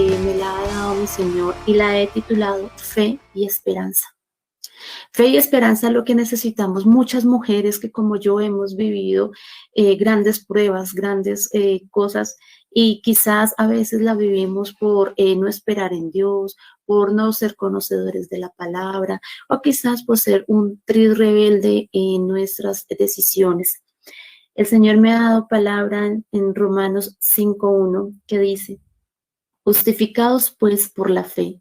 me la ha dado mi Señor y la he titulado Fe y Esperanza. Fe y esperanza es lo que necesitamos muchas mujeres que como yo hemos vivido grandes pruebas, grandes cosas y quizás a veces la vivimos por no esperar en Dios, por no ser conocedores de la palabra o quizás por ser un triz rebelde en nuestras decisiones. El Señor me ha dado palabra en Romanos 5:1 que dice, justificados pues por la fe,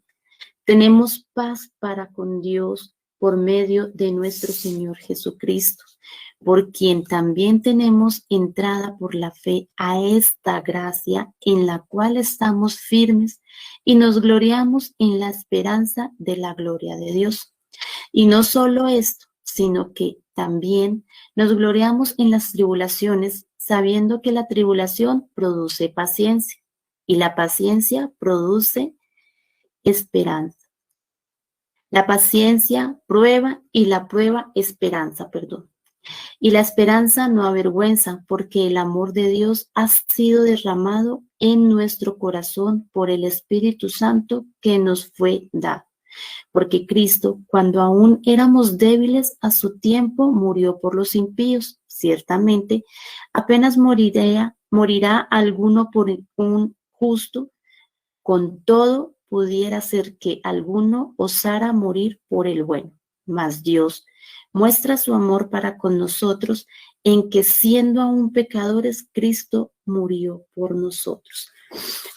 tenemos paz para con Dios por medio de nuestro Señor Jesucristo, por quien también tenemos entrada por la fe a esta gracia en la cual estamos firmes y nos gloriamos en la esperanza de la gloria de Dios. Y no solo esto, sino que también nos gloriamos en las tribulaciones, sabiendo que la tribulación produce paciencia y la paciencia produce esperanza. La paciencia prueba y la prueba esperanza, perdón. Y la esperanza no avergüenza, porque el amor de Dios ha sido derramado en nuestro corazón por el Espíritu Santo que nos fue dado. Porque Cristo, cuando aún éramos débiles, a su tiempo murió por los impíos. Ciertamente, apenas morirá alguno por un justo, con todo pudiera ser que alguno osara morir por el bueno. Mas Dios muestra su amor para con nosotros en que siendo aún pecadores, Cristo murió por nosotros.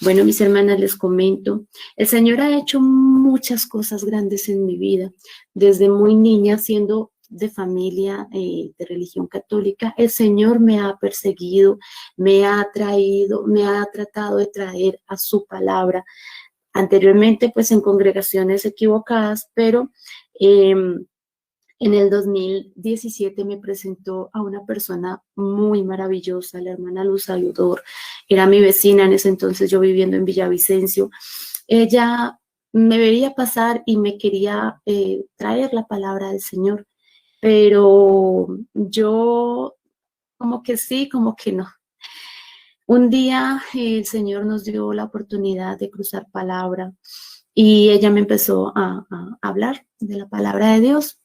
Bueno, mis hermanas, les comento, el Señor ha hecho muchas cosas grandes en mi vida. Desde muy niña, siendo de familia de religión católica, el Señor me ha perseguido, me ha traído, me ha tratado de traer a su palabra. Anteriormente, pues en congregaciones equivocadas, pero en el 2017 me presentó a una persona muy maravillosa, la hermana Luz Ayudor. Era mi vecina en ese entonces, yo viviendo en Villavicencio. Ella me veía pasar y me quería traer la palabra del Señor, pero yo como que sí, como que no. Un día el Señor nos dio la oportunidad de cruzar palabra y ella me empezó a hablar de la palabra de Dios.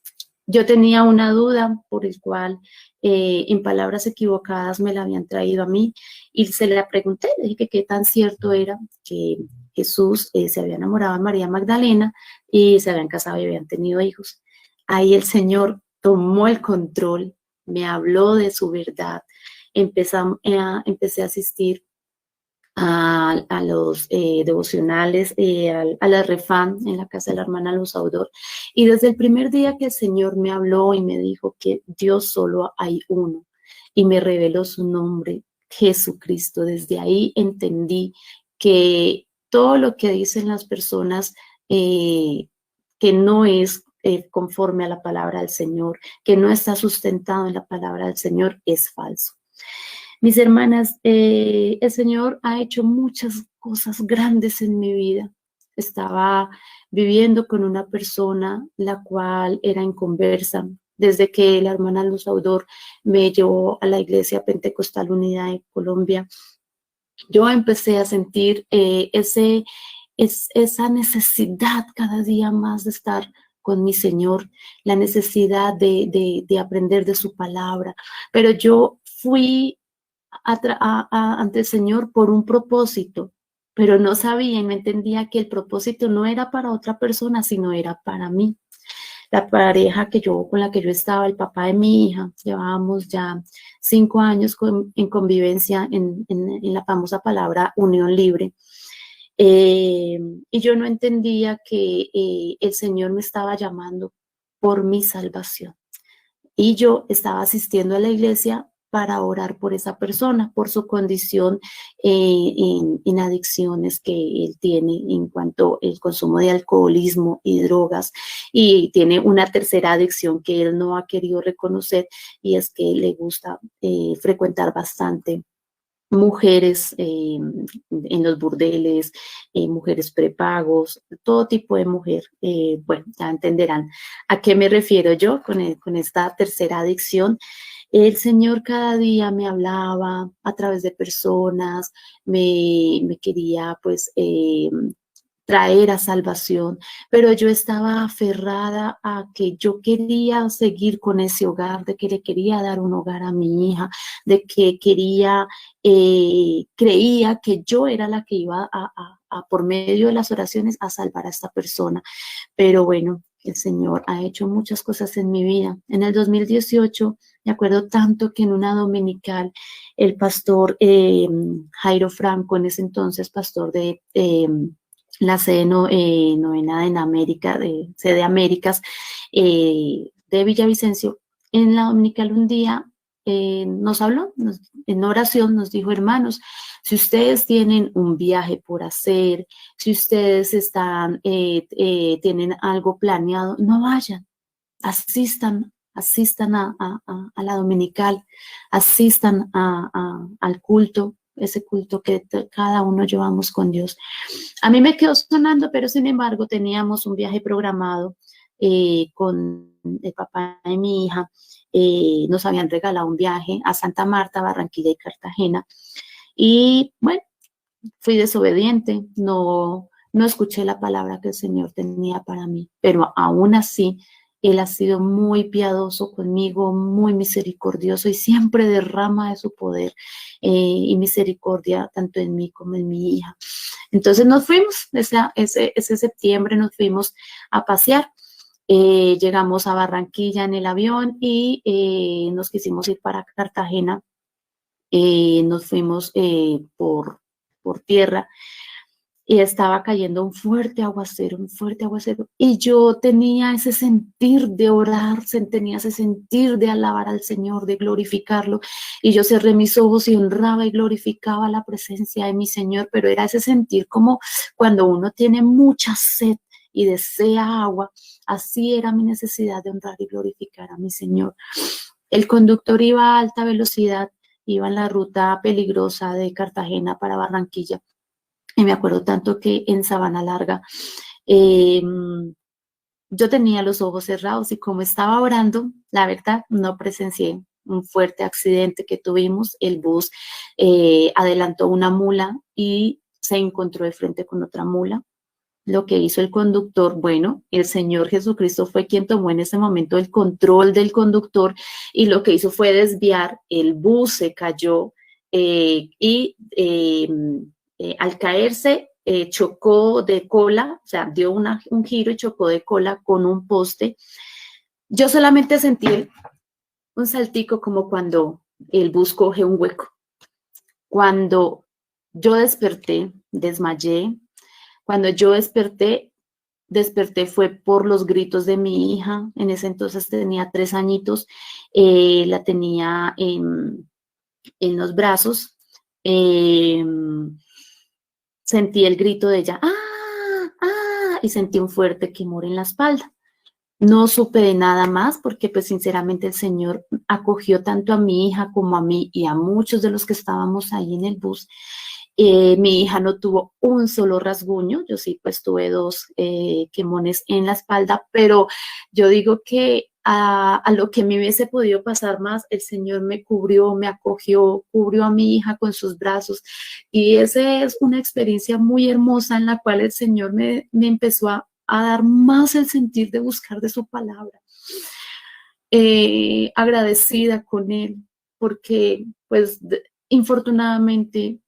Yo tenía una duda por el cual en palabras equivocadas me la habían traído a mí y se la pregunté, le dije que qué tan cierto era que Jesús se había enamorado de María Magdalena y se habían casado y habían tenido hijos. Ahí el Señor tomó el control, me habló de su verdad. Empecé a asistir a los devocionales, a la refán en la casa de la hermana Luz Audor. Y desde el primer día que el Señor me habló y me dijo que Dios solo hay uno y me reveló su nombre, Jesucristo, desde ahí entendí que todo lo que dicen las personas que no es conforme a la palabra del Señor, que no está sustentado en la palabra del Señor, es falso. Mis hermanas, el Señor ha hecho muchas cosas grandes en mi vida. Estaba viviendo con una persona la cual era inconversa. Desde que la hermana Luz Audor me llevó a la Iglesia Pentecostal Unidad de Colombia, yo empecé a sentir esa necesidad cada día más de estar con mi Señor, la necesidad de aprender de su palabra. Pero yo fui ante el Señor por un propósito, pero no sabía y no entendía que el propósito no era para otra persona, sino era para mí. La pareja con la que yo estaba, el papá de mi hija, llevábamos ya 5 años en convivencia en la famosa palabra unión libre. Y yo no entendía que el Señor me estaba llamando por mi salvación. Y yo estaba asistiendo a la iglesia para orar por esa persona, por su condición en adicciones que él tiene en cuanto al consumo de alcoholismo y drogas, y tiene una tercera adicción que él no ha querido reconocer, y es que le gusta frecuentar bastante mujeres en los burdeles, mujeres prepagos, todo tipo de mujer. Bueno, ya entenderán a qué me refiero yo con esta tercera adicción. El Señor cada día me hablaba a través de personas, me quería pues traer a salvación, pero yo estaba aferrada a que yo quería seguir con ese hogar, de que le quería dar un hogar a mi hija, de que creía que yo era la que iba por medio de las oraciones a salvar a esta persona. Pero bueno, el Señor ha hecho muchas cosas en mi vida. En el 2018, me acuerdo tanto que en una dominical, el pastor Jairo Franco, en ese entonces pastor de la sede novena en América, de sede Américas, de Villavicencio, en la dominical un día nos habló, en oración nos dijo: hermanos, si ustedes tienen un viaje por hacer, si ustedes tienen algo planeado, no vayan, asistan a la dominical, asistan al culto, ese culto que cada uno llevamos con Dios. A mí me quedó sonando, pero sin embargo teníamos un viaje programado con el papá de mi hija. Nos habían regalado un viaje a Santa Marta, Barranquilla y Cartagena. Y bueno, fui desobediente, no escuché la palabra que el Señor tenía para mí, pero aún así Él ha sido muy piadoso conmigo, muy misericordioso y siempre derrama de su poder y misericordia tanto en mí como en mi hija. Entonces nos fuimos, ese septiembre nos fuimos a pasear. Llegamos a Barranquilla en el avión y nos quisimos ir para Cartagena. Nos fuimos por tierra y estaba cayendo un fuerte aguacero, y yo tenía ese sentir de orar, tenía ese sentir de alabar al Señor, de glorificarlo, y yo cerré mis ojos y honraba y glorificaba la presencia de mi Señor, pero era ese sentir como cuando uno tiene mucha sed y desea agua. Así era mi necesidad de honrar y glorificar a mi Señor. El conductor iba a alta velocidad, iba en la ruta peligrosa de Cartagena para Barranquilla. Y me acuerdo tanto que en Sabana Larga yo tenía los ojos cerrados y como estaba orando, la verdad, no presencié un fuerte accidente que tuvimos. El bus adelantó una mula y se encontró de frente con otra mula. Lo que hizo el conductor, bueno, el Señor Jesucristo fue quien tomó en ese momento el control del conductor y lo que hizo fue desviar, el bus se cayó y al caerse chocó de cola, o sea, dio un giro y chocó de cola con un poste. Yo solamente sentí un saltico como cuando el bus coge un hueco. Cuando yo desperté, desmayé. Cuando yo desperté fue por los gritos de mi hija. En ese entonces tenía 3 añitos, la tenía en los brazos. Sentí el grito de ella, ¡ah! ¡Ah! Y sentí un fuerte quemor en la espalda. No supe de nada más porque pues sinceramente el Señor acogió tanto a mi hija como a mí y a muchos de los que estábamos ahí en el bus. Mi hija no tuvo un solo rasguño, yo sí pues tuve 2 quemones en la espalda, pero yo digo que a lo que me hubiese podido pasar más, el Señor me cubrió, me acogió, cubrió a mi hija con sus brazos, y esa es una experiencia muy hermosa en la cual el Señor me empezó a dar más el sentir de buscar de su palabra. Agradecida con Él, porque pues infortunadamente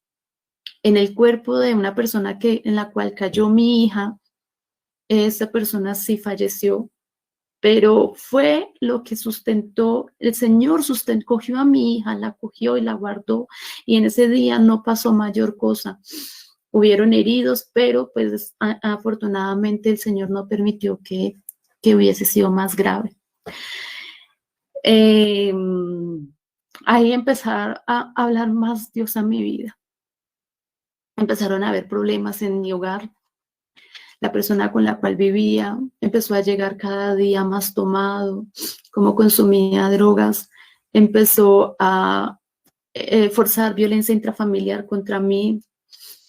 en el cuerpo de una persona en la cual cayó mi hija, esa persona sí falleció, pero fue lo que sustentó, el Señor cogió a mi hija, la cogió y la guardó, y en ese día no pasó mayor cosa. Hubieron heridos, pero pues afortunadamente el Señor no permitió que hubiese sido más grave. Ahí empezar a hablar más Dios a mi vida. Empezaron a haber problemas en mi hogar. La persona con la cual vivía empezó a llegar cada día más tomado, como consumía drogas, empezó a forzar violencia intrafamiliar contra mí,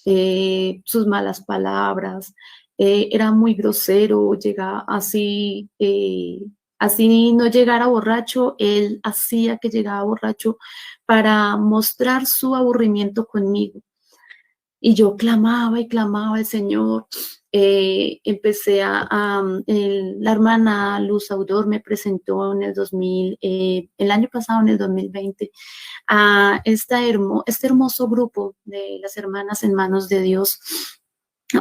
sus malas palabras, era muy grosero, llega así Así no llegara borracho, él hacía que llegaba borracho para mostrar su aburrimiento conmigo. Y yo clamaba y clamaba al Señor. Empecé la hermana Luz Audor me presentó en el 2000, el año pasado, en el 2020, a este hermoso grupo de las hermanas en manos de Dios,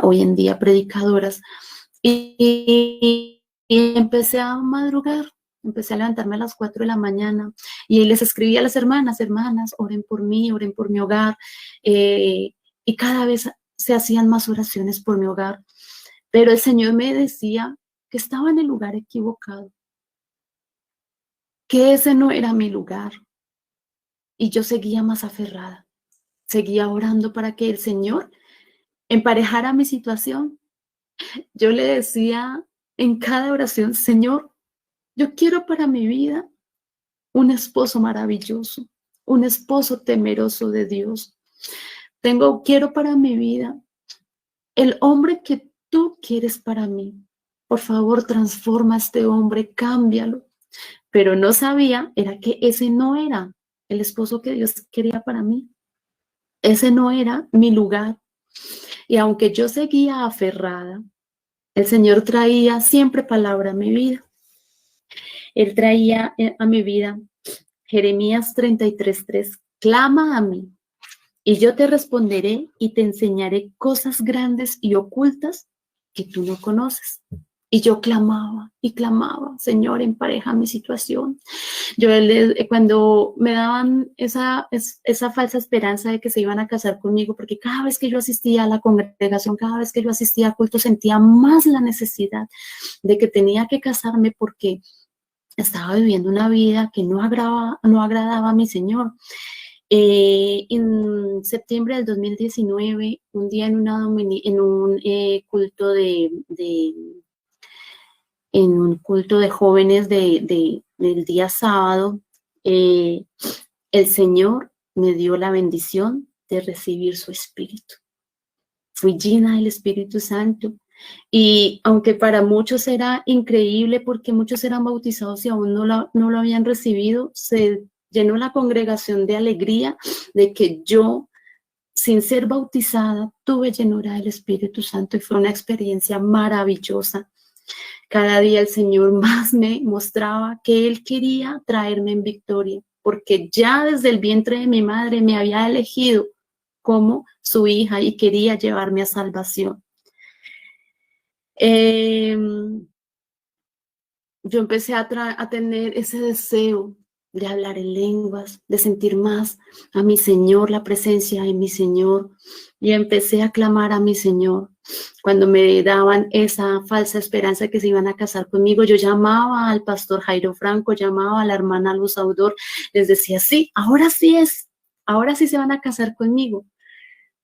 hoy en día predicadoras. Y empecé a madrugar. Empecé a levantarme a las 4 de la mañana y les escribía a las hermanas, oren por mí, oren por mi hogar. Y cada vez se hacían más oraciones por mi hogar. Pero el Señor me decía que estaba en el lugar equivocado, que ese no era mi lugar. Y yo seguía más aferrada, seguía orando para que el Señor emparejara mi situación. Yo le decía en cada oración, Señor, yo quiero para mi vida un esposo maravilloso, un esposo temeroso de Dios. Quiero para mi vida el hombre que tú quieres para mí. Por favor, transforma a este hombre, cámbialo. Pero no sabía, era que ese no era el esposo que Dios quería para mí. Ese no era mi lugar. Y aunque yo seguía aferrada, el Señor traía siempre palabra a mi vida. Él traía a mi vida Jeremías 33:3, clama a mí y yo te responderé y te enseñaré cosas grandes y ocultas que tú no conoces. Y yo clamaba y clamaba, Señor, empareja mi situación. Cuando me daban esa falsa esperanza de que se iban a casar conmigo, porque cada vez que yo asistía a la congregación, cada vez que yo asistía a culto, sentía más la necesidad de que tenía que casarme porque estaba viviendo una vida que no agradaba a mi Señor. En septiembre del 2019, un día en un culto de jóvenes del día sábado, el Señor me dio la bendición de recibir su Espíritu. Fui llena del Espíritu Santo. Y aunque para muchos era increíble porque muchos eran bautizados y aún no lo habían recibido, se llenó la congregación de alegría de que yo, sin ser bautizada, tuve llenura del Espíritu Santo y fue una experiencia maravillosa. Cada día el Señor más me mostraba que Él quería traerme en victoria, porque ya desde el vientre de mi madre me había elegido como su hija y quería llevarme a salvación. Yo empecé a tener ese deseo de hablar en lenguas, de sentir más a mi Señor, la presencia de mi Señor, y empecé a clamar a mi Señor. Cuando me daban esa falsa esperanza que se iban a casar conmigo, yo llamaba al pastor Jairo Franco, llamaba a la hermana Luz Audor, les decía, sí, ahora sí se van a casar conmigo.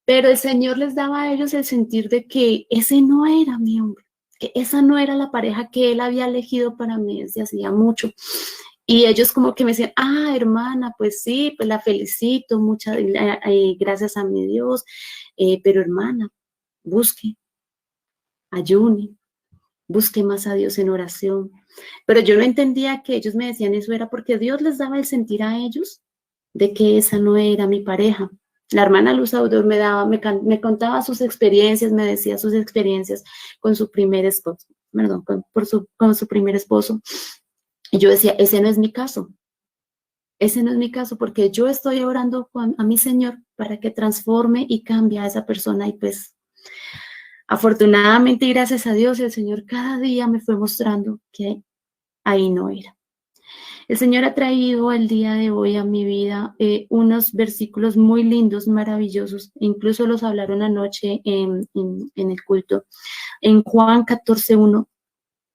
Pero el Señor les daba a ellos el sentir de que ese no era mi hombre, que esa no era la pareja que Él había elegido para mí desde hacía mucho. Y ellos como que me decían, hermana, pues sí, pues la felicito, muchas gracias a mi Dios, pero hermana, busque, ayune, busque más a Dios en oración. Pero yo no entendía que ellos me decían eso, era porque Dios les daba el sentir a ellos de que esa no era mi pareja. La hermana Luz Audor me contaba sus experiencias, me decía sus experiencias con su primer esposo, con su primer esposo. Y yo decía, ese no es mi caso. Ese no es mi caso porque yo estoy orando a mi Señor para que transforme y cambie a esa persona. Y pues, afortunadamente y gracias a Dios, el Señor cada día me fue mostrando que ahí no era. El Señor ha traído el día de hoy a mi vida unos versículos muy lindos, maravillosos. Incluso los hablaron anoche en el culto. En Juan 14:1,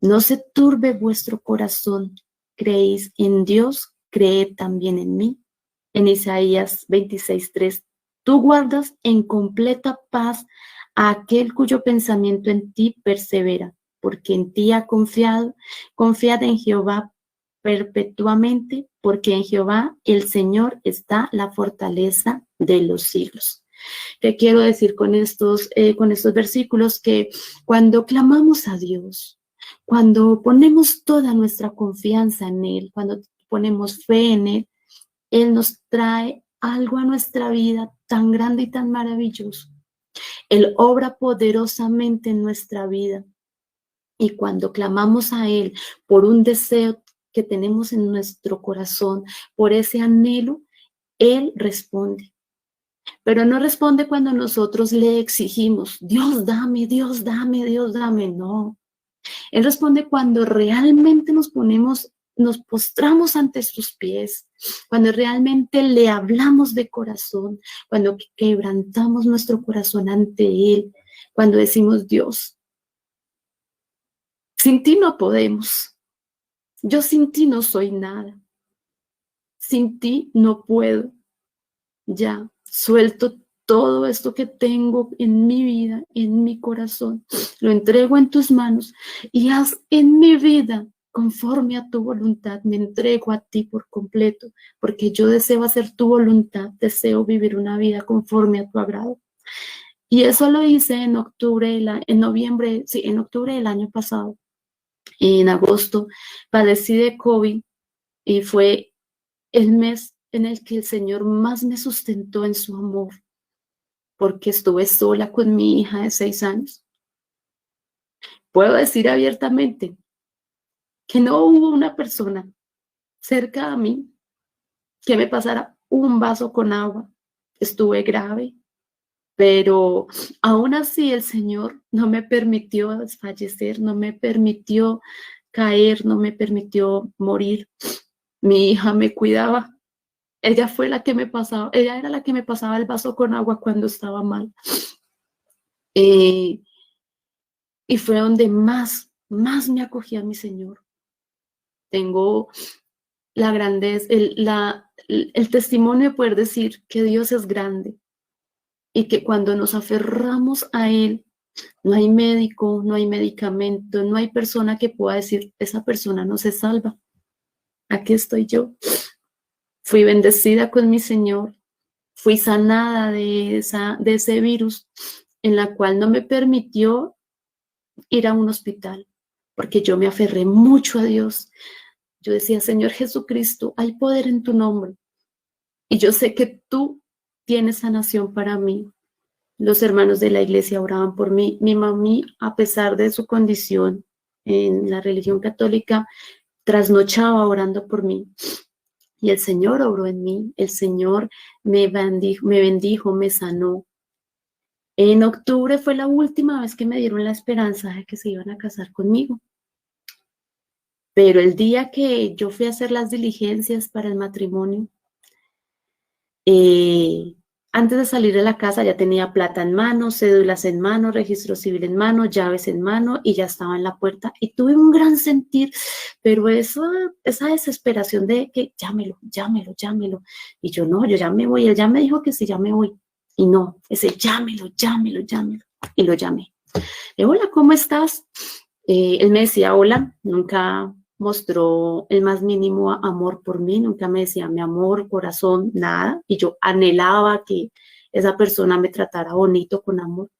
no se turbe vuestro corazón. Creéis en Dios, creed también en mí. En Isaías 26:3, tú guardas en completa paz a aquel cuyo pensamiento en ti persevera, porque en ti ha confiado. Confiad en Jehová perpetuamente, porque en Jehová el Señor está la fortaleza de los siglos. ¿Qué quiero decir con estos versículos? Que cuando clamamos a Dios, Cuando ponemos toda nuestra confianza en Él, cuando ponemos fe en Él, Él nos trae algo a nuestra vida tan grande y tan maravilloso. Él obra poderosamente en nuestra vida. Y cuando clamamos a Él por un deseo que tenemos en nuestro corazón, por ese anhelo, Él responde. Pero no responde cuando nosotros le exigimos, Dios dame, Dios dame, Dios dame. No. Él responde cuando realmente nos postramos ante sus pies, cuando realmente le hablamos de corazón, cuando quebrantamos nuestro corazón ante Él, cuando decimos, Dios, sin ti no podemos. Yo sin ti no soy nada. Sin ti no puedo. Ya, suelto todo esto que tengo en mi vida, en mi corazón. Lo entrego en tus manos y haz en mi vida conforme a tu voluntad. Me entrego a ti por completo, porque yo deseo hacer tu voluntad. Deseo vivir una vida conforme a tu agrado. Y eso lo hice en octubre del año pasado. En agosto padecí de COVID y fue el mes en el que el Señor más me sustentó en su amor, porque estuve sola con mi hija de 6 años. Puedo decir abiertamente que no hubo una persona cerca a mí que me pasara un vaso con agua. Estuve grave, pero aún así el Señor no me permitió desfallecer, no me permitió caer, no me permitió morir. Mi hija me cuidaba. Ella era la que me pasaba el vaso con agua cuando estaba mal. Y fue donde más me acogí a mi Señor. Tengo la grandeza, el testimonio de poder decir que Dios es grande y que cuando nos aferramos a Él, no hay médico, no hay medicamento, no hay persona que pueda decir, esa persona no se salva. Aquí estoy yo. Fui bendecida con mi Señor. Fui sanada de ese virus en la cual no me permitió ir a un hospital, porque yo me aferré mucho a Dios. Yo decía, Señor Jesucristo, hay poder en tu nombre. Y yo sé que tú tienes sanación para mí. Los hermanos de la iglesia oraban por mí. Mi mami, a pesar de su condición en la religión católica, trasnochaba orando por mí. Y el Señor obró en mí. El Señor me bendijo, me sanó. En octubre fue la última vez que me dieron la esperanza de que se iban a casar conmigo. Pero el día que yo fui a hacer las diligencias para el matrimonio, antes de salir de la casa ya tenía plata en mano, cédulas en mano, registro civil en mano, llaves en mano y ya estaba en la puerta. Y tuve un gran sentir, pero esa desesperación de que llámelo. Y yo no, yo ya me voy. Él ya me dijo que sí, ya me voy. Y no, ese llámelo. Y lo llamé. Hola, ¿cómo estás? Él me decía hola, nunca mostró el más mínimo amor por mí, nunca me decía mi amor, corazón, nada. Y yo anhelaba que esa persona me tratara bonito, con amor.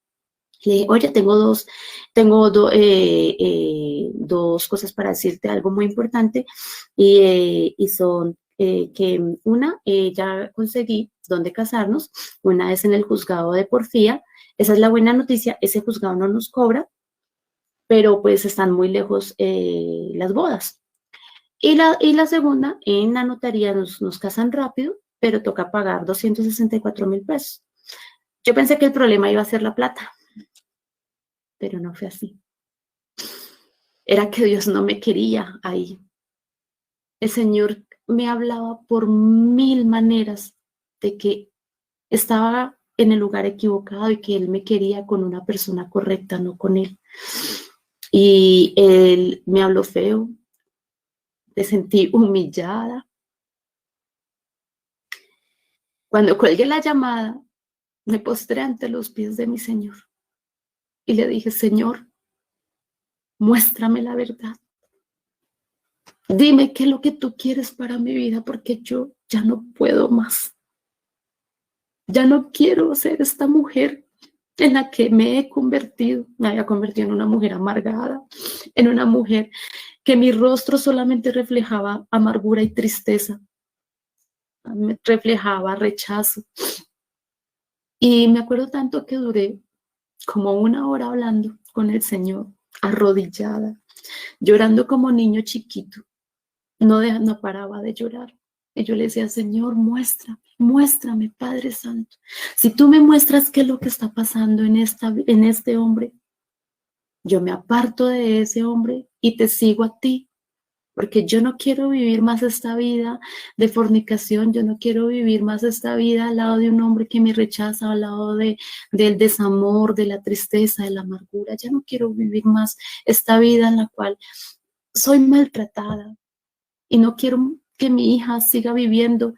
Le dije, oye, tengo dos cosas para decirte, algo muy importante. Y son que una, ya conseguí dónde casarnos. Una es en el juzgado de Porfía. Esa es la buena noticia, ese juzgado no nos cobra, pero pues están muy lejos las bodas. Y la segunda, en la notaría nos casan rápido, pero toca pagar 264,000 pesos. Yo pensé que el problema iba a ser la plata, pero no fue así. Era que Dios no me quería ahí. El Señor me hablaba por 1000 maneras de que estaba en el lugar equivocado y que Él me quería con una persona correcta, no con Él. Y Él me habló feo, me sentí humillada. Cuando colgué la llamada, me postré ante los pies de mi Señor y le dije, Señor, muéstrame la verdad. Dime qué es lo que tú quieres para mi vida, porque yo ya no puedo más. Ya no quiero ser esta mujer en la que me he convertido. Me había convertido en una mujer amargada, en una mujer, que mi rostro solamente reflejaba amargura y tristeza, me reflejaba rechazo. Y me acuerdo tanto que duré como 1 hora hablando con el Señor, arrodillada, llorando como niño chiquito. No paraba de llorar. Y yo le decía, Señor, muéstrame, Padre Santo. Si tú me muestras qué es lo que está pasando en este hombre, yo me aparto de ese hombre y te sigo a ti. Porque yo no quiero vivir más esta vida de fornicación, yo no quiero vivir más esta vida al lado de un hombre que me rechaza, al lado del desamor, de la tristeza, de la amargura. Ya no quiero vivir más esta vida en la cual soy maltratada y no quiero que mi hija siga viviendo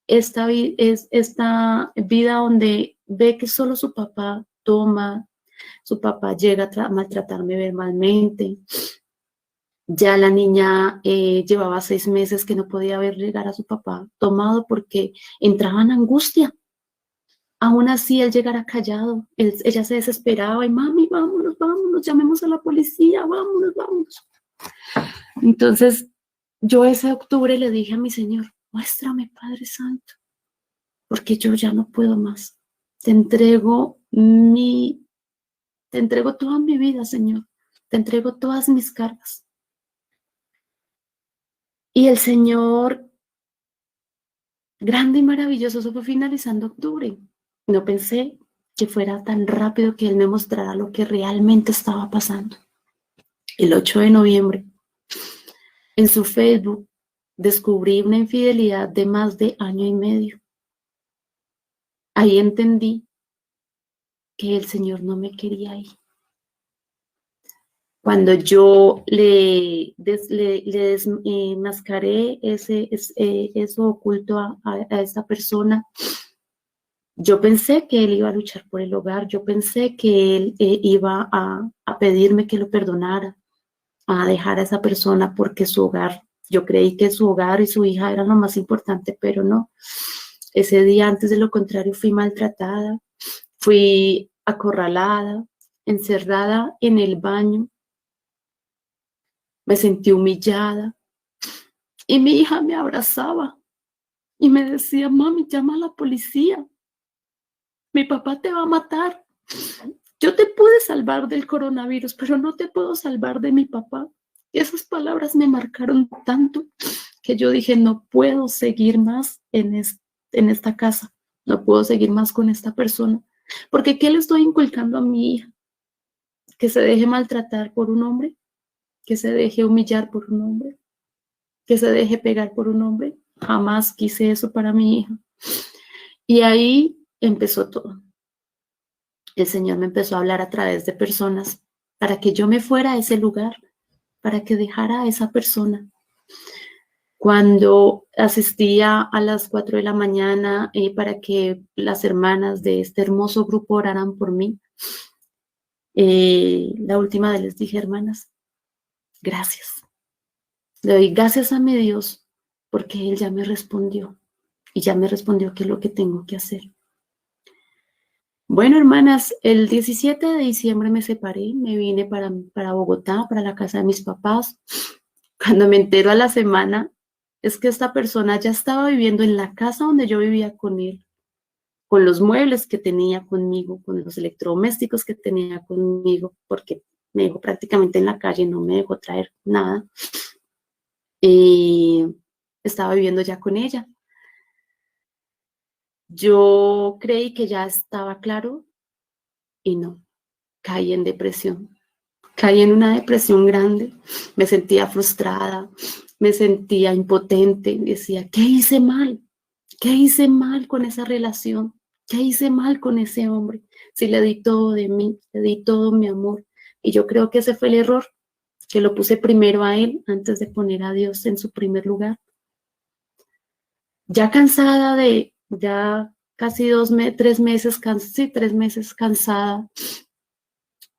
esta vida donde ve que solo su papá toma, su papá llega a maltratarme verbalmente. Ya la niña llevaba 6 meses que no podía ver llegar a su papá tomado porque entraba en angustia. Aún así, él llegara callado, ella se desesperaba y mami, vámonos, llamemos a la policía, vámonos. Entonces, yo ese octubre le dije a mi Señor, muéstrame, Padre Santo, porque yo ya no puedo más. Te entrego toda mi vida, Señor. Te entrego todas mis cargas. Y el Señor, grande y maravilloso, eso fue finalizando octubre. No pensé que fuera tan rápido que Él me mostrara lo que realmente estaba pasando. El 8 de noviembre, en su Facebook, descubrí una infidelidad de más de 1 año y medio. Ahí entendí que el Señor no me quería ahí. Cuando yo le desmascaré eso oculto a esta persona, yo pensé que él iba a luchar por el hogar, yo pensé que él iba a pedirme que lo perdonara, a dejar a esa persona porque su hogar, yo creí que su hogar y su hija eran lo más importante, pero no. Ese día, antes de lo contrario, fui maltratada, fui acorralada, encerrada en el baño, me sentí humillada y mi hija me abrazaba y me decía, mami, llama a la policía, mi papá te va a matar. Yo te pude salvar del coronavirus, pero no te puedo salvar de mi papá. Y esas palabras me marcaron tanto que yo dije, no puedo seguir más en esta casa, no puedo seguir más con esta persona, porque ¿qué le estoy inculcando a mi hija? Que se deje maltratar por un hombre, que se deje humillar por un hombre, que se deje pegar por un hombre. Jamás quise eso para mi hija. Y ahí empezó todo. El Señor me empezó a hablar a través de personas para que yo me fuera a ese lugar, para que dejara a esa persona. Cuando asistía a las 4 de la mañana para que las hermanas de este hermoso grupo oraran por mí, la última vez les dije, hermanas, gracias. Le doy gracias a mi Dios porque Él ya me respondió y ya me respondió qué es lo que tengo que hacer. Bueno, hermanas, el 17 de diciembre me separé, me vine para Bogotá, para la casa de mis papás. Cuando me entero a la semana, es que esta persona ya estaba viviendo en la casa donde yo vivía con él, con los muebles que tenía conmigo, con los electrodomésticos que tenía conmigo, porque me dejó prácticamente en la calle, no me dejó traer nada. Estaba viviendo ya con ella. Yo creí que ya estaba claro y no, caí en depresión. Caí en una depresión grande, me sentía frustrada, me sentía impotente, decía, ¿qué hice mal? ¿Qué hice mal con esa relación? ¿Qué hice mal con ese hombre? Si le di todo de mí, le di todo mi amor. Y yo creo que ese fue el error, que lo puse primero a él antes de poner a Dios en su primer lugar. Ya cansada ya casi 3 meses, 3 meses cansada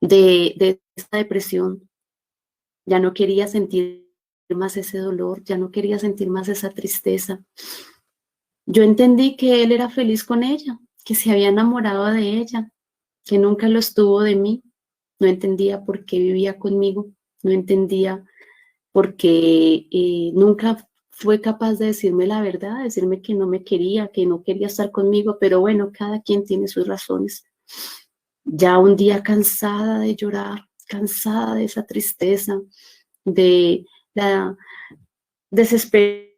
de esta depresión. Ya no quería sentir más ese dolor, ya no quería sentir más esa tristeza. Yo entendí que él era feliz con ella, que se había enamorado de ella, que nunca lo estuvo de mí. No entendía por qué vivía conmigo no entendía por qué nunca fue capaz de decirme la verdad, decirme que no me quería, que no quería estar conmigo, pero bueno, cada quien tiene sus razones. Ya un día cansada de llorar, cansada de esa tristeza, de la desesperanza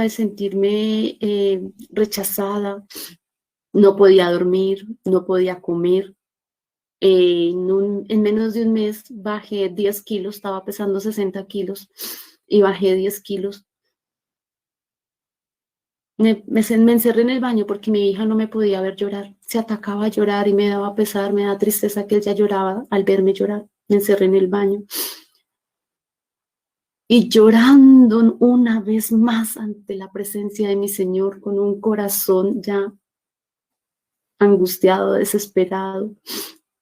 de sentirme rechazada, no podía dormir, no podía comer. En menos de un mes bajé 10 kilos, estaba pesando 60 kilos y bajé 10 kilos. Me encerré en el baño porque mi hija no me podía ver llorar. Se atacaba a llorar y me daba pesar, me daba tristeza que ella lloraba al verme llorar. Me encerré en el baño. Y llorando una vez más ante la presencia de mi Señor, con un corazón ya angustiado, desesperado.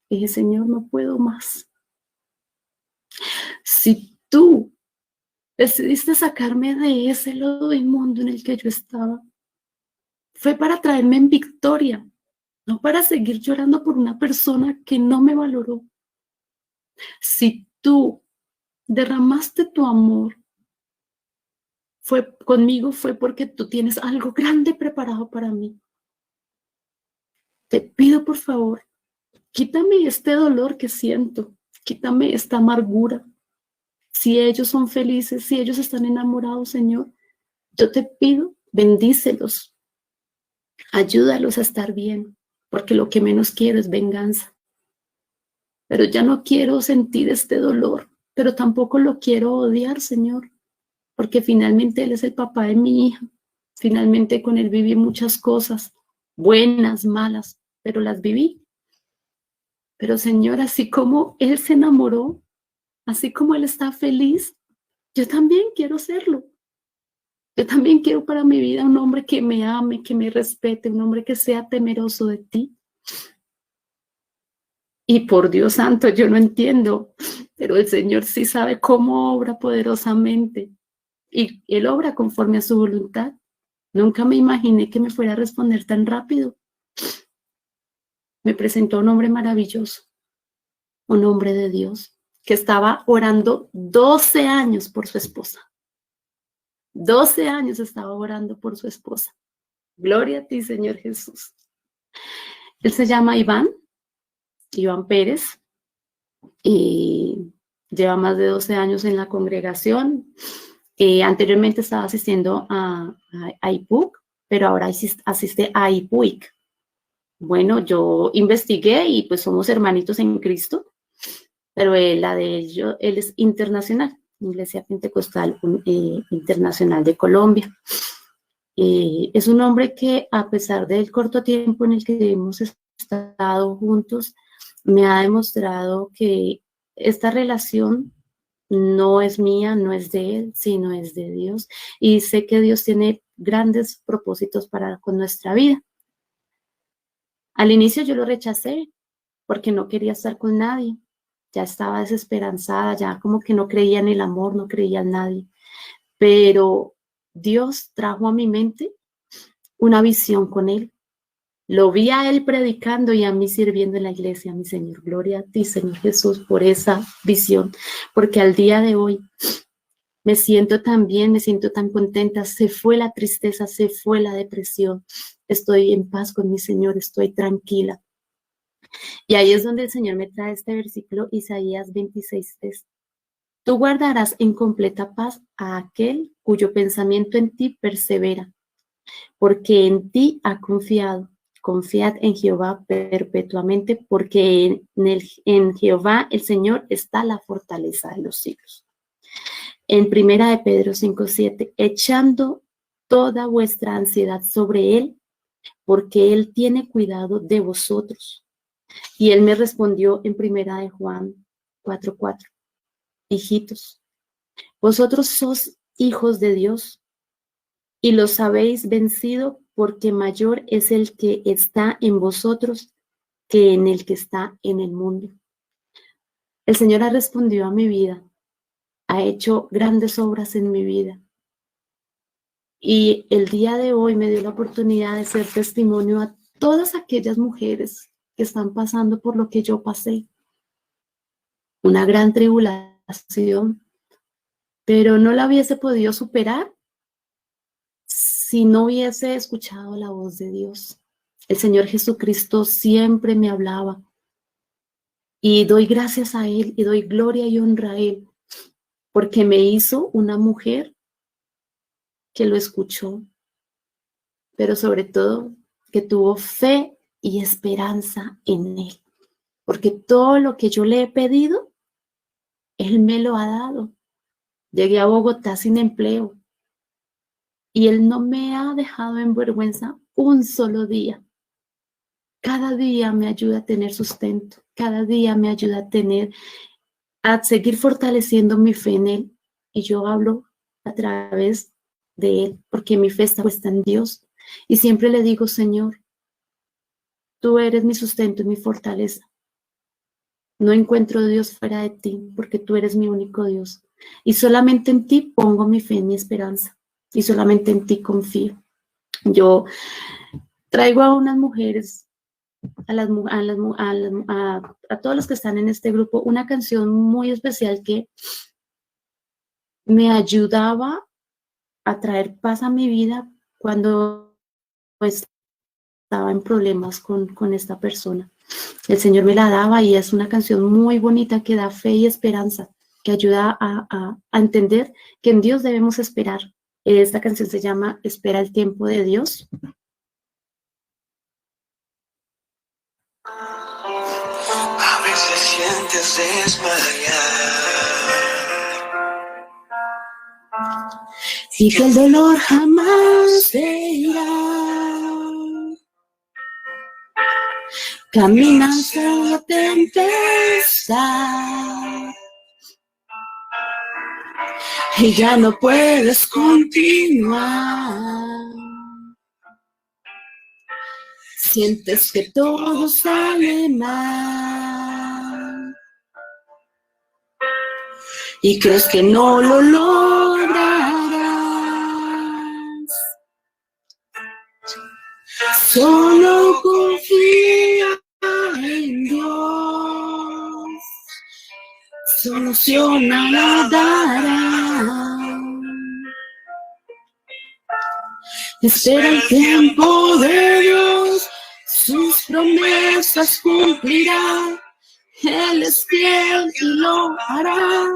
Dije, Señor, no puedo más. Si tú decidiste sacarme de ese lodo inmundo en el que yo estaba, fue para traerme en victoria, no para seguir llorando por una persona que no me valoró. Si tú derramaste tu amor conmigo, fue porque tú tienes algo grande preparado para mí. Te pido, por favor, quítame este dolor que siento, quítame esta amargura. Si ellos son felices, si ellos están enamorados, Señor, yo te pido, bendícelos, ayúdalos a estar bien, porque lo que menos quiero es venganza. Pero ya no quiero sentir este dolor, pero tampoco lo quiero odiar, Señor, porque finalmente Él es el papá de mi hija. Finalmente con Él viví muchas cosas, buenas, malas, pero las viví. Pero Señor, así como Él se enamoró, así como Él está feliz, yo también quiero serlo. Yo también quiero para mi vida un hombre que me ame, que me respete, un hombre que sea temeroso de ti. Y por Dios santo, yo no entiendo, pero el Señor sí sabe cómo obra poderosamente. Y Él obra conforme a su voluntad. Nunca me imaginé que me fuera a responder tan rápido. Me presentó un hombre maravilloso, un hombre de Dios, que estaba orando 12 años por su esposa. 12 años estaba orando por su esposa. Gloria a ti, Señor Jesús. Él se llama Iván Pérez, y lleva más de 12 años en la congregación. Anteriormente estaba asistiendo a IPUC, pero ahora asiste a IPUIC. Bueno, yo investigué y pues somos hermanitos en Cristo, pero la de ellos, él es internacional, Iglesia Pentecostal Internacional de Colombia. Es un hombre que, a pesar del corto tiempo en el que hemos estado juntos, me ha demostrado que esta relación no es mía, no es de él, sino es de Dios. Y sé que Dios tiene grandes propósitos con nuestra vida. Al inicio yo lo rechacé porque no quería estar con nadie. Ya estaba desesperanzada, ya como que no creía en el amor, no creía en nadie. Pero Dios trajo a mi mente una visión con él. Lo vi a él predicando y a mí sirviendo en la iglesia, mi Señor. Gloria a ti, Señor Jesús, por esa visión. Porque al día de hoy me siento tan bien, me siento tan contenta. Se fue la tristeza, se fue la depresión. Estoy en paz con mi Señor, estoy tranquila. Y ahí es donde el Señor me trae este versículo, Isaías 26:3. Tú guardarás en completa paz a aquel cuyo pensamiento en ti persevera, porque en ti ha confiado. Confiad en Jehová perpetuamente, porque en Jehová el Señor está la fortaleza de los siglos. En primera de Pedro 5:7, echando toda vuestra ansiedad sobre él, porque él tiene cuidado de vosotros. Y él me respondió en primera de Juan 4:4, hijitos, vosotros sois hijos de Dios y los habéis vencido, porque mayor es el que está en vosotros que en el que está en el mundo. El Señor ha respondido a mi vida, ha hecho grandes obras en mi vida. Y el día de hoy me dio la oportunidad de ser testimonio a todas aquellas mujeres que están pasando por lo que yo pasé. Una gran tribulación, situación, pero no la hubiese podido superar si no hubiese escuchado la voz de Dios. El Señor Jesucristo siempre me hablaba y doy gracias a Él y doy gloria y honra a Él porque me hizo una mujer que lo escuchó, pero sobre todo que tuvo fe y esperanza en Él, porque todo lo que yo le he pedido, Él me lo ha dado. Llegué a Bogotá sin empleo y Él no me ha dejado en vergüenza un solo día. Cada día me ayuda a tener sustento, cada día me ayuda a seguir fortaleciendo mi fe en Él. Y yo hablo a través de Él, porque mi fe está puesta en Dios. Y siempre le digo, Señor, tú eres mi sustento y mi fortaleza. No encuentro Dios fuera de ti, porque tú eres mi único Dios. Y solamente en ti pongo mi fe y mi esperanza. Y solamente en ti confío. Yo traigo a unas mujeres, a todos los que están en este grupo, una canción muy especial que me ayudaba a traer paz a mi vida cuando estaba en problemas con esta persona. El Señor me la daba y es una canción muy bonita que da fe y esperanza, que ayuda a entender que en Dios debemos esperar. Esta canción se llama Espera el tiempo de Dios. A veces sientes desmayar y que el dolor jamás se irá. Caminas en la tempestad y ya no puedes continuar. Sientes que todo sale mal y crees que no lo lograrás. Solo confía en Dios, solución la dará. Espera el tiempo de Dios, sus promesas cumplirá. Él es fiel y lo hará.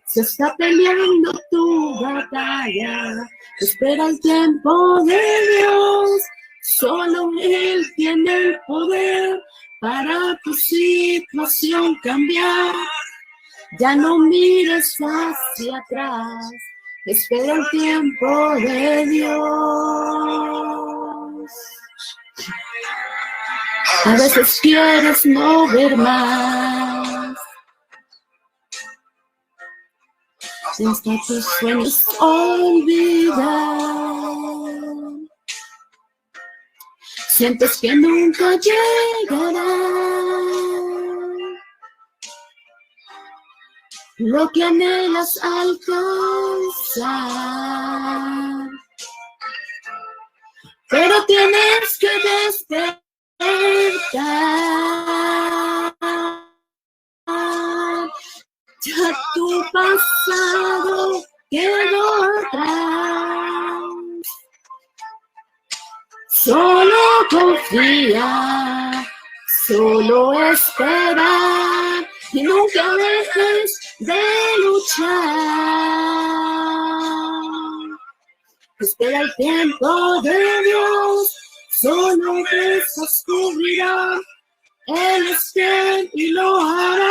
Se está peleando tu batalla. Espera el tiempo de Dios. Solo Él tiene el poder para tu situación cambiar. Ya no mires hacia atrás. Espera el tiempo de Dios. A veces quieres no ver más. Hasta tus sueños olvidan. Sientes que nunca llegará lo que anhelas alcanzar. Pero tienes que despertar. Ya tu pasado quedó atrás. Solo confía, solo espera y nunca dejes de luchar. Espera el tiempo de Dios, solo descubrirá. Él es fiel y lo hará.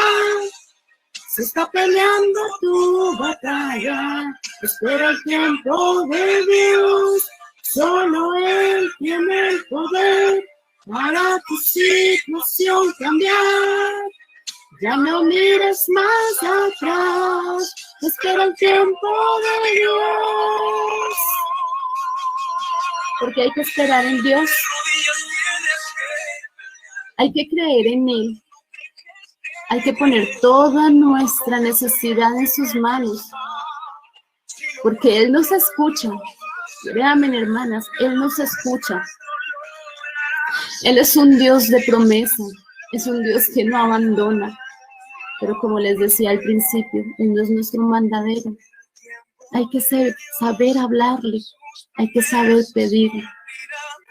Se está peleando tu batalla. Espera el tiempo de Dios. Solo Él tiene el poder para tu situación cambiar. Ya no mires más atrás. Espera el tiempo de Dios. Porque hay que esperar en Dios. Hay que creer en Él. Hay que poner toda nuestra necesidad en sus manos. Porque Él nos escucha. Créanme, hermanas, Él nos escucha. Él es un Dios de promesa. Es un Dios que no abandona. Pero como les decía al principio, Él no es nuestro mandadero. Hay que saber hablarle, hay que saber pedirle.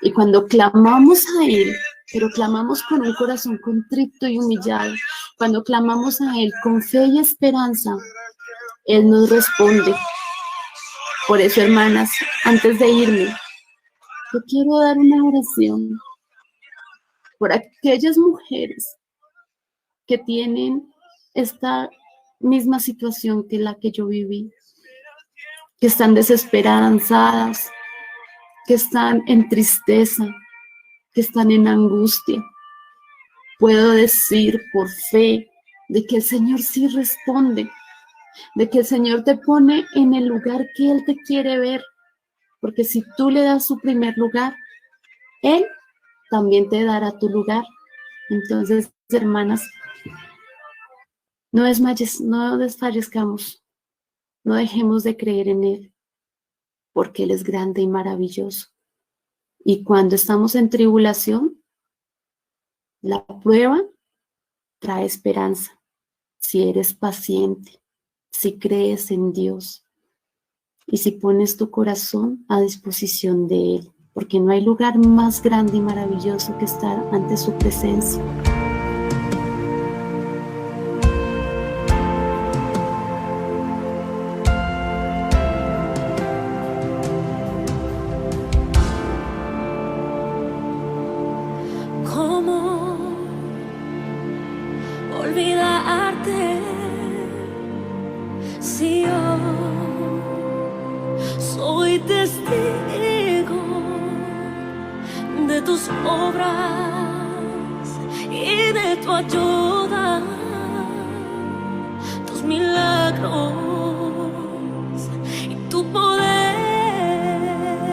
Y cuando clamamos a Él, pero clamamos con un corazón contrito y humillado, cuando clamamos a Él con fe y esperanza, Él nos responde. Por eso, hermanas, antes de irme, yo quiero dar una oración por aquellas mujeres que tienen esta misma situación que la que yo viví, que están desesperanzadas, que están en tristeza, que están en angustia. Puedo decir por fe de que el Señor sí responde, de que el Señor te pone en el lugar que Él te quiere ver, porque si tú le das su primer lugar, Él también te dará tu lugar. Entonces, hermanas, no desfallezcamos, no dejemos de creer en Él, porque Él es grande y maravilloso. Y cuando estamos en tribulación, la prueba trae esperanza. Si eres paciente, si crees en Dios y si pones tu corazón a disposición de Él, porque no hay lugar más grande y maravilloso que estar ante su presencia. Olvidarte si yo soy testigo de tus obras y de tu ayuda, tus milagros